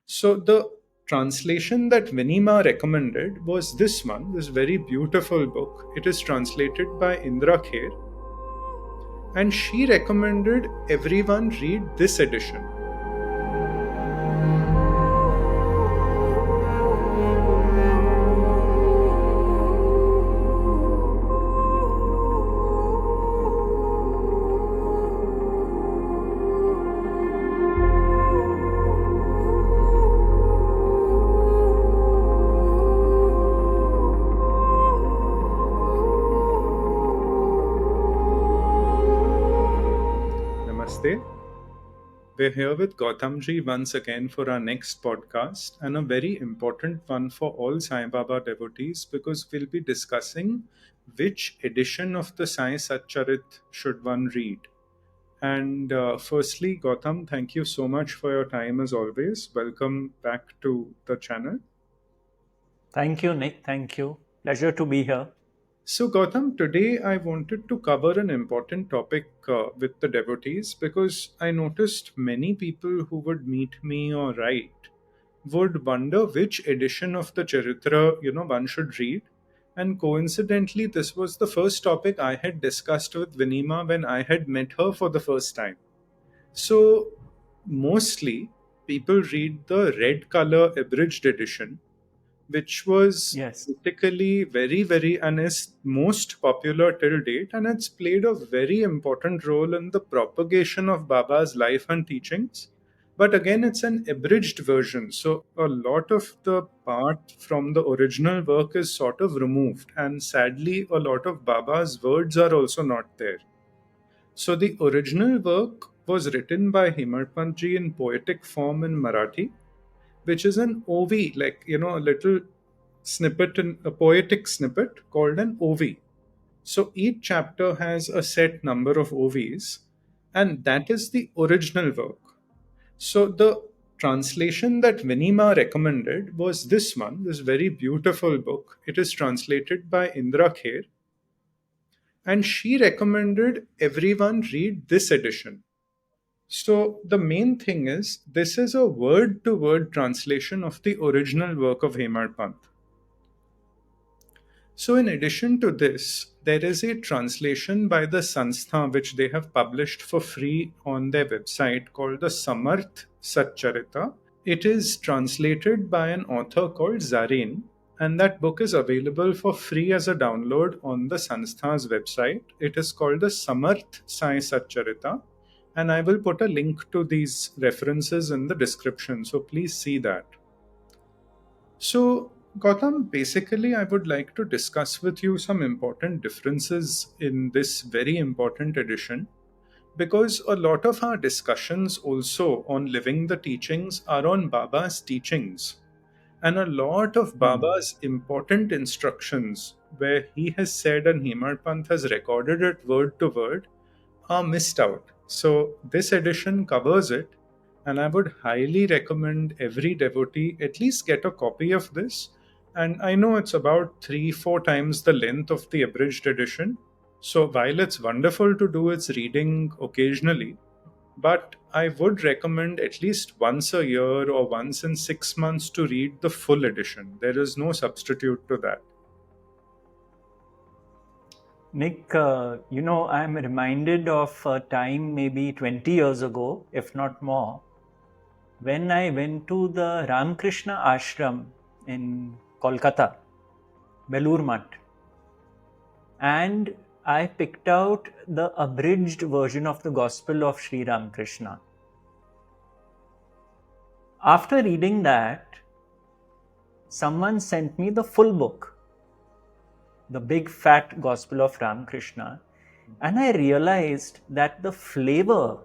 So the translation that Vinima recommended was this one, this very beautiful book. It is translated by Indira Kher, and she recommended everyone read this edition. Namaste. We're here with Gautamji once again for our next podcast, and a very important one for all Sai Baba devotees, because we'll be discussing which edition of the Sai Satcharit should one read. And firstly, Gautam, thank you so much for your time as always. Welcome back to the channel. Thank you, Nick. Thank you. Pleasure to be here. So, Gautam, today I wanted to cover an important topic with the devotees, because I noticed many people who would meet me or write would wonder which edition of the Charitra, one should read. And coincidentally, this was the first topic I had discussed with Vinima when I had met her for the first time. So, mostly people read the red color abridged edition, which was Yes. critically very, very, and is most popular till date. And it's played a very important role in the propagation of Baba's life and teachings. But again, it's an abridged version. So a lot of the part from the original work is sort of removed. And sadly, a lot of Baba's words are also not there. So the original work was written by Himarpantji in poetic form in Marathi, which is an OV, like, a little snippet, in a poetic snippet called an OV. So each chapter has a set number of OVs, and that is the original work. So the translation that Vinima recommended was this one, this very beautiful book. It is translated by Indira Kher, and she recommended everyone read this edition. So the main thing is, this is a word-to-word translation of the original work of Hemad Pant. So in addition to this, there is a translation by the Sanstha which they have published for free on their website called the Sai Satcharita. It is translated by an author called Zarine, and that book is available for free as a download on the Sanstha's website. It is called the Sai Satcharita, and I will put a link to these references in the description, so please see that. So, Gautam, basically, I would like to discuss with you some important differences in this very important edition, because a lot of our discussions also on living the teachings are on Baba's teachings. And a lot of Baba's important instructions, where he has said and Hemad Pant has recorded it word to word, are missed out. So, this edition covers it, and I would highly recommend every devotee at least get a copy of this. And I know it's about 3-4 times the length of the abridged edition. So, while it's wonderful to do its reading occasionally, but I would recommend at least once a year or once in 6 months to read the full edition. There is no substitute to that. Nick, I'm reminded of a time maybe 20 years ago, if not more, when I went to the Ramakrishna ashram in Kolkata, Belur Math, and I picked out the abridged version of the Gospel of Sri Ramakrishna. After reading that, someone sent me the full book, the big fat Gospel of Ramakrishna, and I realized that the flavor,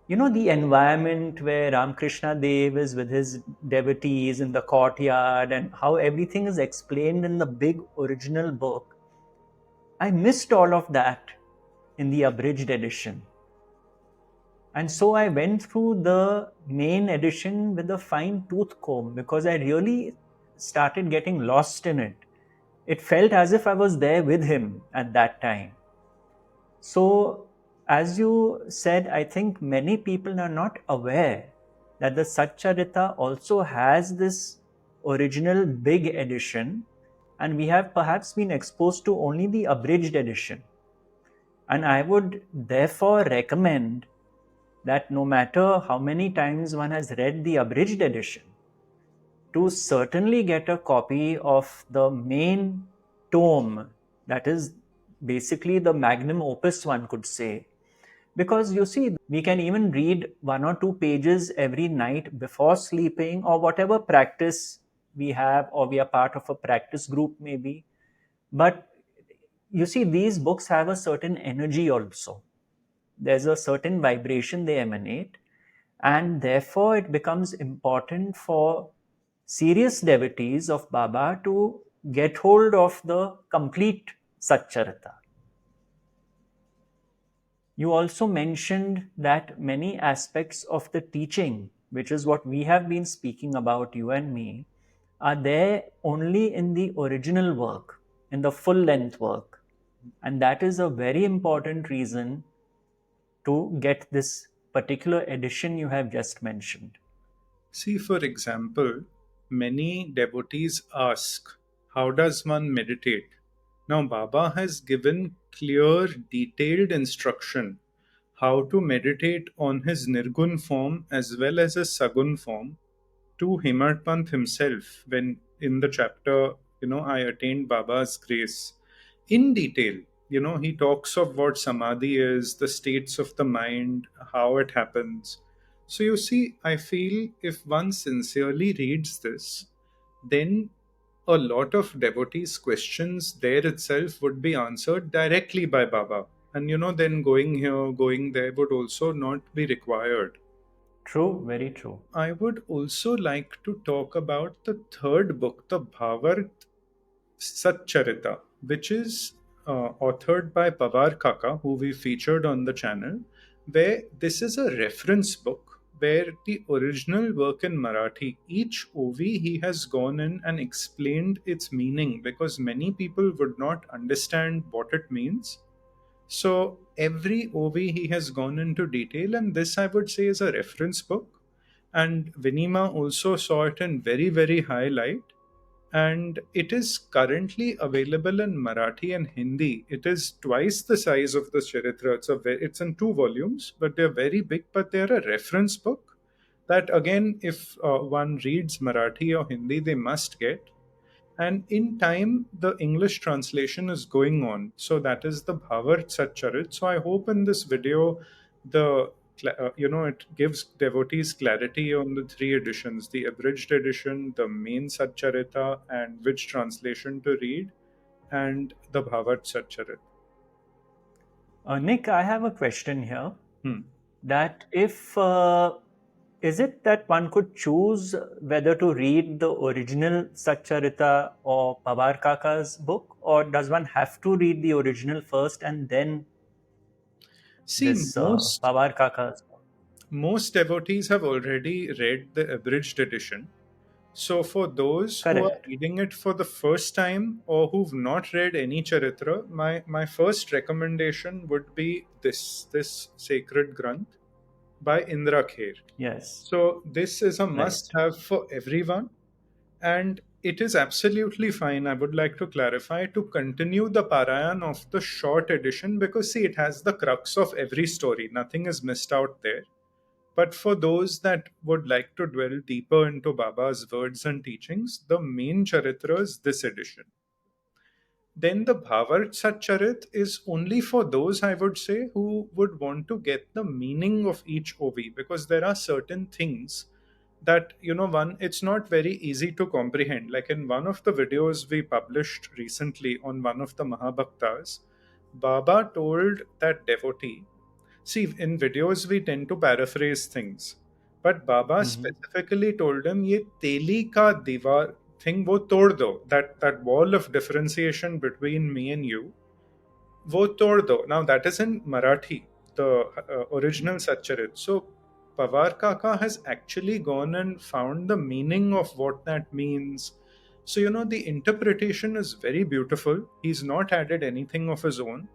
the environment where Ramakrishna Dev is with his devotees in the courtyard and how everything is explained in the big original book, I missed all of that in the abridged edition. And so I went through the main edition with a fine tooth comb, because I really started getting lost in it. It felt as if I was there with him at that time. So, as you said, I think many people are not aware that the Satcharita also has this original big edition, and we have perhaps been exposed to only the abridged edition. And I would therefore recommend that no matter how many times one has read the abridged edition, to certainly get a copy of the main tome, that is basically the magnum opus, one could say. Because you see, we can even read 1 or 2 pages every night before sleeping, or whatever practice we have, or we are part of a practice group, maybe. But you see, these books have a certain energy also. There's a certain vibration they emanate, and therefore it becomes important for serious devotees of Baba to get hold of the complete Satcharita. You also mentioned that many aspects of the teaching, which is what we have been speaking about, you and me, are there only in the original work, in the full length work. And that is a very important reason to get this particular edition you have just mentioned. See, for example, many devotees ask, how does one meditate? Now, Baba has given clear, detailed instruction how to meditate on his Nirgun form as well as his Sagun form to Himarpant himself when in the chapter, I attained Baba's grace in detail. He talks of what samadhi is, the states of the mind, how it happens. So you see, I feel if one sincerely reads this, then a lot of devotees' questions there itself would be answered directly by Baba. And then going here, going there would also not be required. True, very true. I would also like to talk about the third book, the Bhavarth Satcharita, which is authored by Pawar Kaka, who we featured on the channel, where this is a reference book where the original work in Marathi, each OV he has gone in and explained its meaning because many people would not understand what it means. So every OV he has gone into detail, and this I would say is a reference book. And Vinima also saw it in very, very high light, and it is currently available in Marathi and Hindi. It is twice the size of the Charitra. It's in 2 volumes, but they're very big. But they're a reference book that, again, if one reads Marathi or Hindi, they must get. And in time, the English translation is going on. So that is the Bhavarth Satcharit. So I hope in this video, it gives devotees clarity on the 3 editions: the abridged edition, the main Satcharita, and which translation to read, and the Bhavarth Satcharit. Nick, I have a question here. Hmm. That if is it that one could choose whether to read the original Satcharita or Pawar Kaka's book, or does one have to read the original first and then See, this Pawar Kaka's book? most devotees have already read the abridged edition. So, for those who are Correct. reading it for the first time or who've not read any Charitra, my first recommendation would be this sacred Granth by Indira Kher. Yes. So, this is a Right. must have for everyone, and it is absolutely fine. I would like to clarify to continue the Parayan of the short edition because, see, it has the crux of every story, nothing is missed out there. But for those that would like to dwell deeper into Baba's words and teachings, the main Charitra is this edition. Then the Bhavarth Satcharit is only for those, I would say, who would want to get the meaning of each OV, because there are certain things that, it's not very easy to comprehend. Like in one of the videos we published recently on one of the Mahabhaktas, Baba told that devotee. See, in videos we tend to paraphrase things, but Baba Hmm. specifically told him, "ये तेली का दीवार thing वो तोड़ दो, that wall of differentiation between me and you, वो तोड़ दो." Now that is in Marathi, the original Satcharit. So Pawar Kaka has actually gone and found the meaning of what that means. So the interpretation is very beautiful. He's not added anything of his own,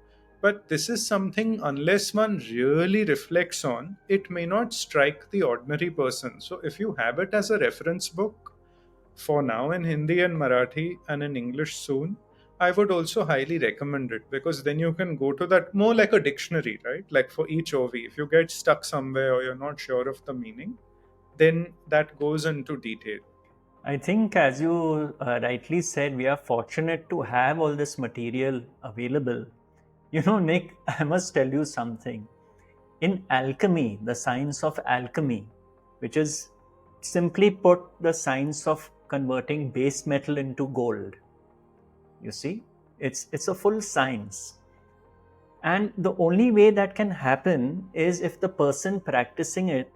But this is something, unless one really reflects on, it may not strike the ordinary person. So if you have it as a reference book for now in Hindi and Marathi and in English soon, I would also highly recommend it, because then you can go to that more like a dictionary, right? Like for each OV. If you get stuck somewhere or you're not sure of the meaning, then that goes into detail. I think, as you rightly said, we are fortunate to have all this material available. You know, Nick, I must tell you something. In alchemy, the science of alchemy, which is simply put the science of converting base metal into gold, you see, it's a full science. And the only way that can happen is if the person practicing it,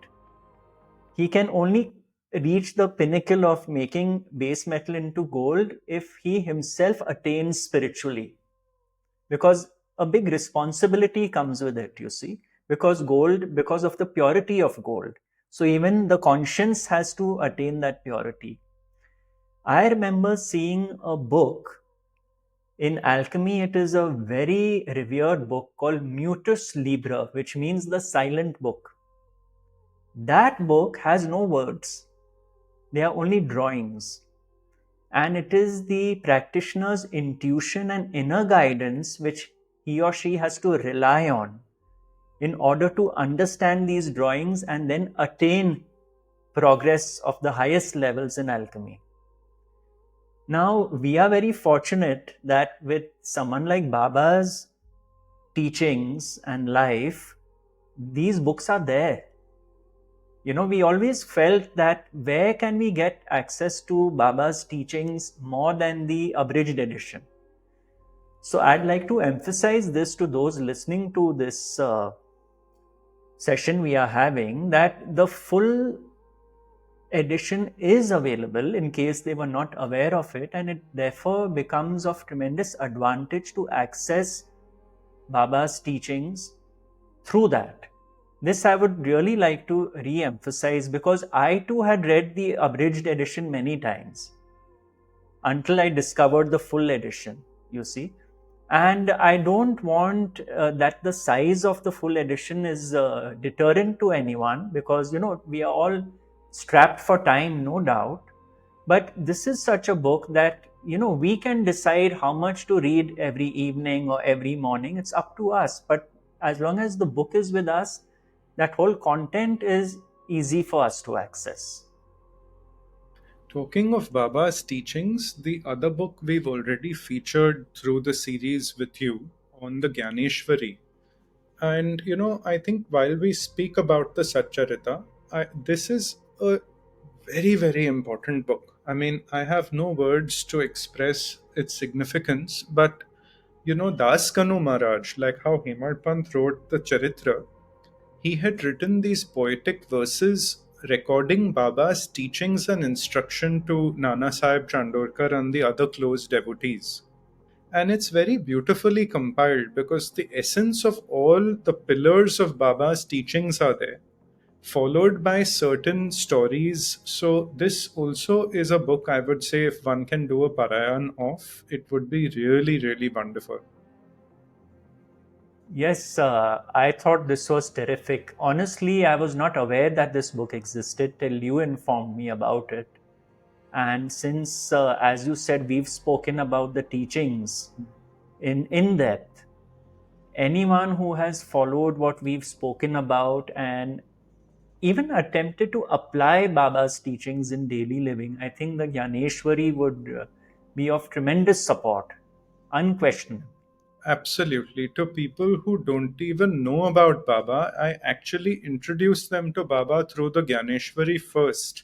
he can only reach the pinnacle of making base metal into gold if he himself attains spiritually. Because a big responsibility comes with it, you see, because gold, because of the purity of gold. So even the conscience has to attain that purity. I remember seeing a book in alchemy. It is a very revered book called Mutus Libra, which means the silent book. That book has no words. They are only drawings. And it is the practitioner's intuition and inner guidance which he or she has to rely on in order to understand these drawings and then attain progress of the highest levels in alchemy. Now, we are very fortunate that with someone like Baba's teachings and life, these books are there. You know, we always felt that where can we get access to Baba's teachings more than the abridged edition? So I'd like to emphasize this to those listening to this session we are having, that the full edition is available in case they were not aware of it, and it therefore becomes of tremendous advantage to access Baba's teachings through that. This I would really like to re-emphasize, because I too had read the abridged edition many times until I discovered the full edition, you see. And I don't want that the size of the full edition is deterrent to anyone, because, you know, we are all strapped for time, no doubt. But this is such a book that, you know, we can decide how much to read every evening or every morning. It's up to us. But as long as the book is with us, that whole content is easy for us to access. Talking of Baba's teachings, the other book we've already featured through the series with you on the Gyaneshwari. And I think while we speak about the Satcharita, this is a very, very important book. I mean, I have no words to express its significance, but Das Kanu Maharaj, like how Hemad Pant wrote the Charitra, he had written these poetic verses recording Baba's teachings and instruction to Nana Sahib Chandorkar and the other close devotees. And it's very beautifully compiled, because the essence of all the pillars of Baba's teachings are there, followed by certain stories. So, this also is a book I would say, if one can do a parayan of, it would be really, really wonderful. Yes, I thought this was terrific. Honestly, I was not aware that this book existed till you informed me about it. And since, as you said, we've spoken about the teachings in depth, anyone who has followed what we've spoken about and even attempted to apply Baba's teachings in daily living, I think the Gyaneshwari would be of tremendous support, unquestionable. Absolutely. To people who don't even know about Baba, I actually introduce them to Baba through the Gyaneshwari first.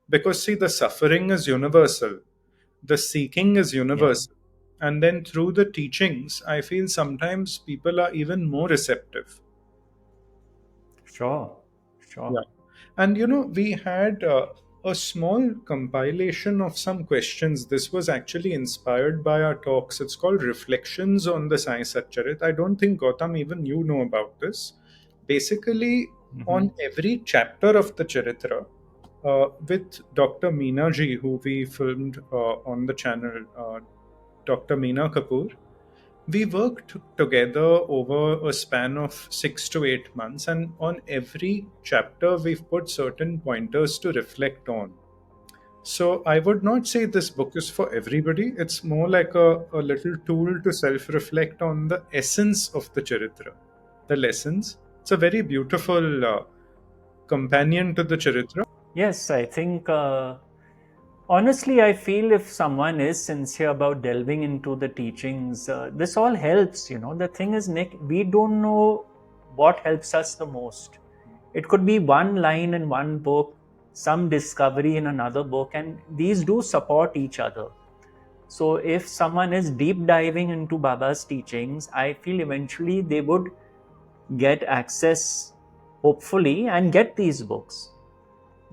Because, see, the suffering is universal, the seeking is Yeah, universal. And then through the teachings, I feel sometimes people are even more receptive. sure, sure. Yeah. And we had a small compilation of some questions. This was actually inspired by our talks. It's called Reflections on the Sai Satcharit. I don't think Gautam even you know about this. Basically, Mhm. on every chapter of the Charitra, with Dr. Meena ji, who we filmed on the channel, Dr. Meena Kapoor, We worked together over a span of 6 to 8 months, and on every chapter, we've put certain pointers to reflect on. So, I would not say this book is for everybody. It's more like a little tool to self reflect on the essence of the Charitra, the lessons. It's a very beautiful companion to the Charitra. Yes, I think honestly, I feel if someone is sincere about delving into the teachings, this all helps. The thing is, Nick, we don't know what helps us the most. It could be one line in one book, some discovery in another book, and these do support each other. So, if someone is deep diving into Baba's teachings, I feel eventually they would get access, hopefully, and get these books.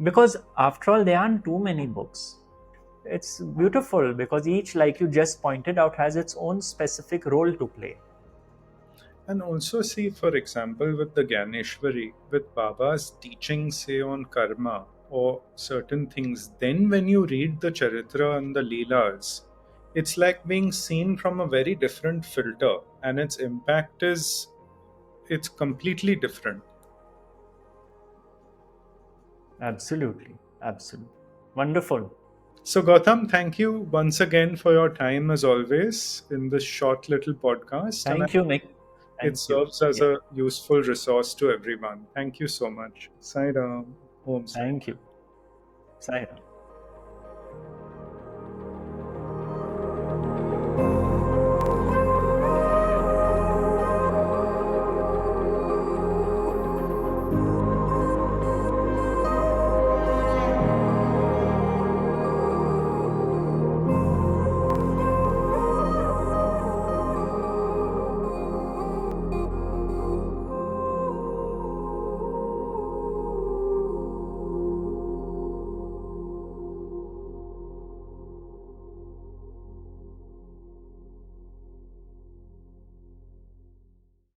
Because after all, there aren't too many books. It's beautiful because each, like you just pointed out, has its own specific role to play. And also, see, for example, with the Gyaneshwari, with Baba's teachings, say, on karma or certain things, then when you read the Charitra and the Leelas, it's like being seen from a very different filter, and its impact is, it's completely different. Absolutely. Absolutely. Wonderful. So, Gautam, thank you once again for your time as always in this short little podcast. And Thank you, Nick. it Thank you. serves as Yeah. a useful resource to everyone. Thank you so much. Sai Ram. Om Sai. Thank you. Sai Ram.